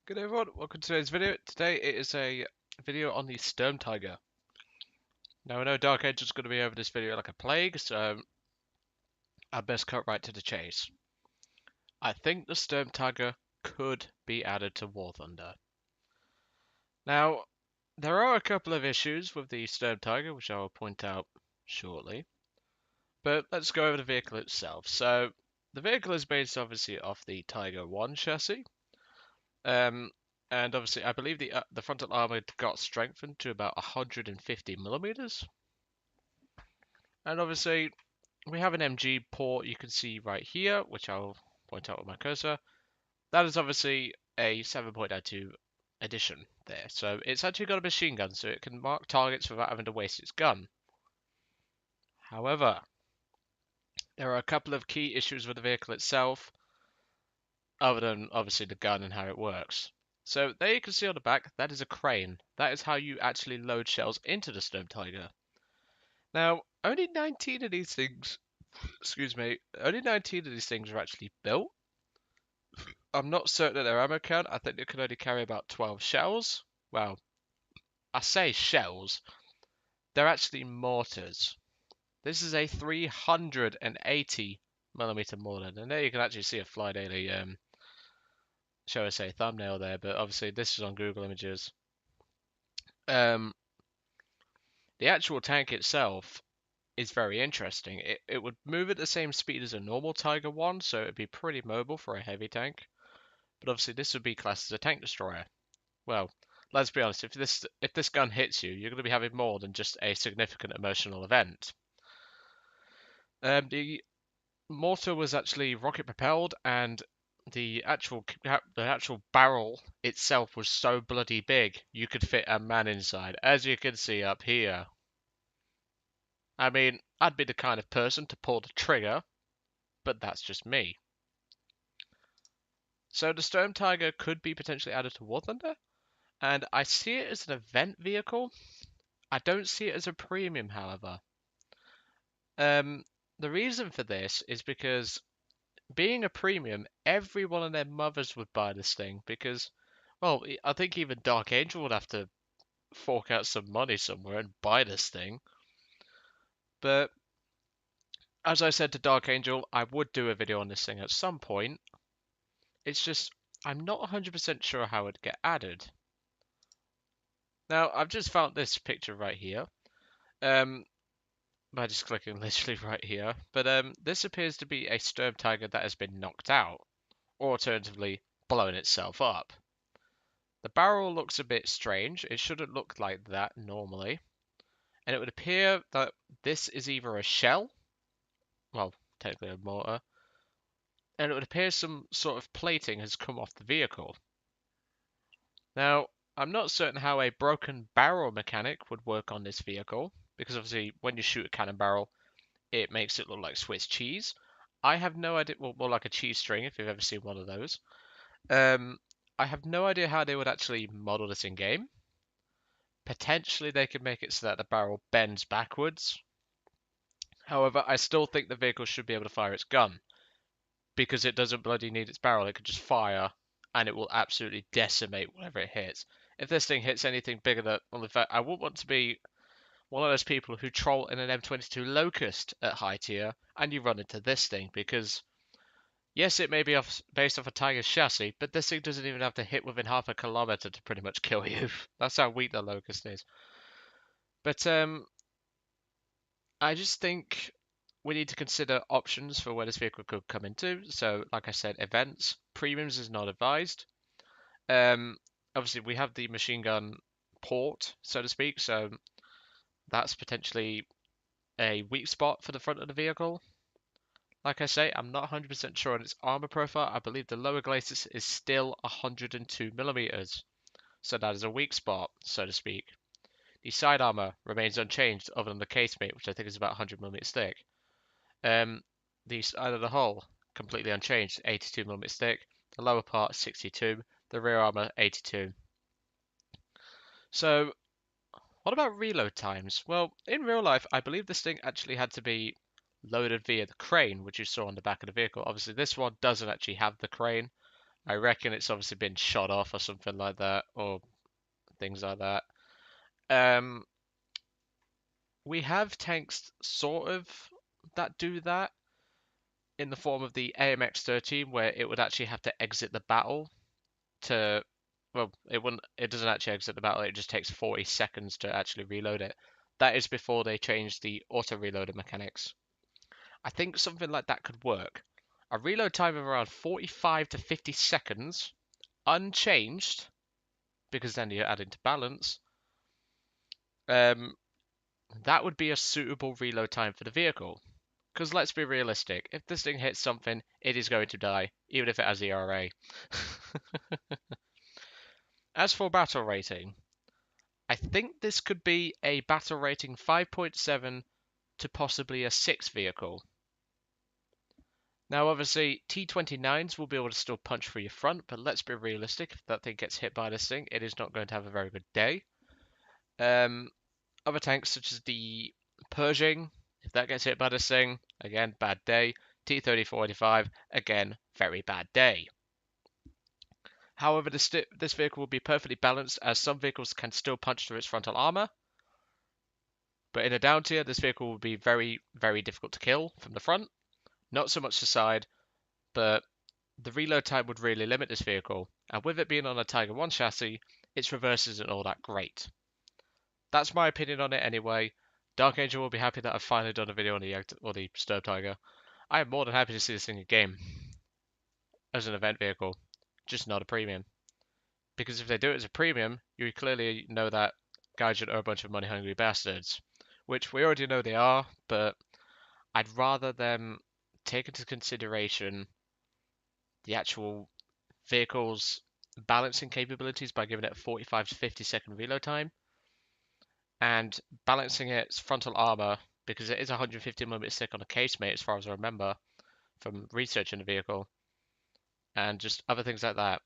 Good day everyone, welcome to today's video. Today it is a video on the SturmTiger. Now I know DarkAngel is going to be over this video like a plague, so I best cut right to the chase. I think the SturmTiger could be added to War Thunder. Now, there are a couple of issues with the SturmTiger, which I will point out shortly. But let's go over the vehicle itself. So, the vehicle is based obviously off the Tiger 1 chassis. And obviously, I believe the frontal armor got strengthened to about 150 millimeters. And obviously, we have an MG port you can see right here, which I'll point out with my cursor. That is obviously a 7.92 edition there. So it's actually got a machine gun, so it can mark targets without having to waste its gun. However, there are a couple of key issues with the vehicle itself, other than obviously the gun and how it works. So there you can see on the back, that is a crane. That is how you actually load shells into the SturmTiger. Now, only 19 of these things, excuse me, only 19 of these things are actually built. I'm not certain of their ammo count. I think they can only carry about 12 shells. Well, I say shells. They're actually mortars. This is a 380 millimeter mortar, and there you can actually see a Fly Daily, shall I say, thumbnail there. But obviously, this is on Google Images. The actual tank itself is very interesting. It would move at the same speed as a normal Tiger 1, so it'd be pretty mobile for a heavy tank. But obviously this would be classed as a tank destroyer. Well, let's be honest, if this gun hits you, you're going to be having more than just a significant emotional event. The mortar was actually rocket propelled, and the actual barrel itself was so bloody big you could fit a man inside, as you can see up here. I mean, I'd be the kind of person to pull the trigger, but that's just me. So the SturmTiger could be potentially added to War Thunder, and I see it as an event vehicle. I don't see it as a premium, however. The reason for this is because being a premium, every one of their mothers would buy this thing because, well, I think even DarkAngel would have to fork out some money somewhere and buy this thing. But as I said to DarkAngel, I would do a video on this thing at some point. It's just, I'm not 100% sure how it'd get added. Now, I've just found this picture right here. By just clicking literally right here. But this appears to be a SturmTiger that has been knocked out, or alternatively, blown itself up. The barrel looks a bit strange. It shouldn't look like that normally. And it would appear that this is either a shell, well, technically a mortar, and it would appear some sort of plating has come off the vehicle. Now, I'm not certain how a broken barrel mechanic would work on this vehicle, because obviously when you shoot a cannon barrel, it makes it look like Swiss cheese. I have no idea, well, more like a cheese string if you've ever seen one of those. I have no idea how they would actually model this in game. Potentially they could make it so that the barrel bends backwards. However, I still think the vehicle should be able to fire its gun, because it doesn't bloody need its barrel. It could just fire and it will absolutely decimate whatever it hits. If this thing hits anything bigger than, well, in fact, I wouldn't want to be one of those people who troll in an M22 Locust at high tier and you run into this thing, because yes, it may be based off a Tiger's chassis, but this thing doesn't even have to hit within half a kilometer to pretty much kill you. That's how weak the Locust is. But I just think we need to consider options for where this vehicle could come into. So, like I said, events, premiums is not advised. Obviously, we have the machine gun port, so to speak, so that's potentially a weak spot for the front of the vehicle. Like I say, I'm not 100% sure on its armor profile. I believe the lower glacis is still 102 millimeters, so that is a weak spot, so to speak. The side armor remains unchanged other than the casemate, which I think is about 100 millimeters thick. The side of the hull, completely unchanged, 82 millimeters thick. The lower part, 62. The rear armor, 82. So, what about reload times? Well, in real life, I believe this thing actually had to be loaded via the crane, which you saw on the back of the vehicle. Obviously, this one doesn't actually have the crane. I reckon it's obviously been shot off or something like that, or things like that. Um, we have tanks sort of that do that in the form of the AMX-13, where it would actually have to exit the battle to, well, it wouldn't, it doesn't actually exit the battle, it just takes 40 seconds to actually reload it. That is before they changed the auto reloader mechanics. I think something like that could work. A reload time of around 45 to 50 seconds, unchanged, because then you're adding to balance. That would be a suitable reload time for the vehicle. Because let's be realistic, if this thing hits something, it is going to die, even if it has ERA. As for battle rating, I think this could be a battle rating 5.7 to possibly a 6 vehicle. Now, obviously, T29s will be able to still punch through your front, but let's be realistic. If that thing gets hit by this thing, it is not going to have a very good day. Other tanks, such as the Pershing, if that gets hit by this thing, again, bad day. T-34-85, again, very bad day. However, this vehicle will be perfectly balanced, as some vehicles can still punch through its frontal armor. But in a down tier, this vehicle will be very, very difficult to kill from the front. Not so much the side, but the reload time would really limit this vehicle. And with it being on a Tiger 1 chassis, its reverse isn't all that great. That's my opinion on it anyway. DarkAngel will be happy that I've finally done a video on the SturmTiger. I am more than happy to see this thing in game as an event vehicle, just not a premium. Because if they do it as a premium, you clearly know that Gaijin are a bunch of money-hungry bastards, which we already know they are, but I'd rather them take into consideration the actual vehicle's balancing capabilities by giving it a 45 to 50 second reload time and balancing its frontal armor because it is 150mm thick on a casemate as far as I remember from researching the vehicle and just other things like that.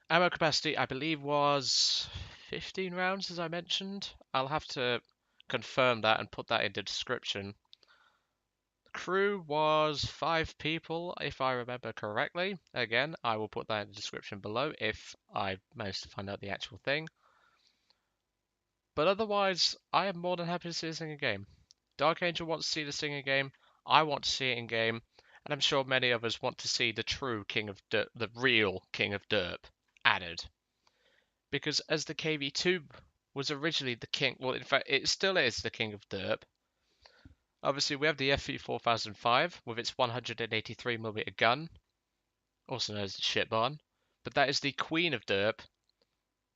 Ammo capacity I believe was 15 rounds as I mentioned. I'll have to confirm that and put that in the description. The crew was 5 people if I remember correctly. Again, I will put that in the description below if I manage to find out the actual thing. But otherwise, I am more than happy to see this thing in game. DarkAngel wants to see this thing in game. I want to see it in game, and I'm sure many of us want to see the true King of Derp, the real King of Derp, added. Because as the KV2 was originally the king, well, in fact, it still is the King of Derp. Obviously, we have the FV4005 with its 183mm gun, also known as the shit barn, but that is the Queen of Derp.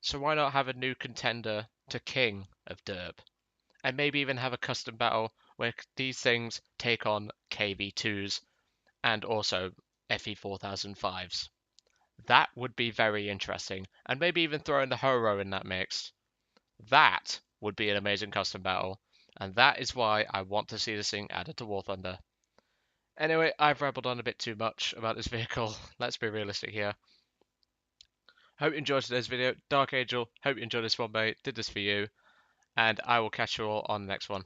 So why not have a new contender to King of Derp? And maybe even have a custom battle where these things take on KV2s and also FE4005s. That would be very interesting. And maybe even throw in the Horo in that mix. That would be an amazing custom battle. And that is why I want to see this thing added to War Thunder. Anyway, I've rambled on a bit too much about this vehicle. Let's be realistic here. Hope you enjoyed today's video. DarkAngel, hope you enjoyed this one, mate. Did this for you. And I will catch you all on the next one.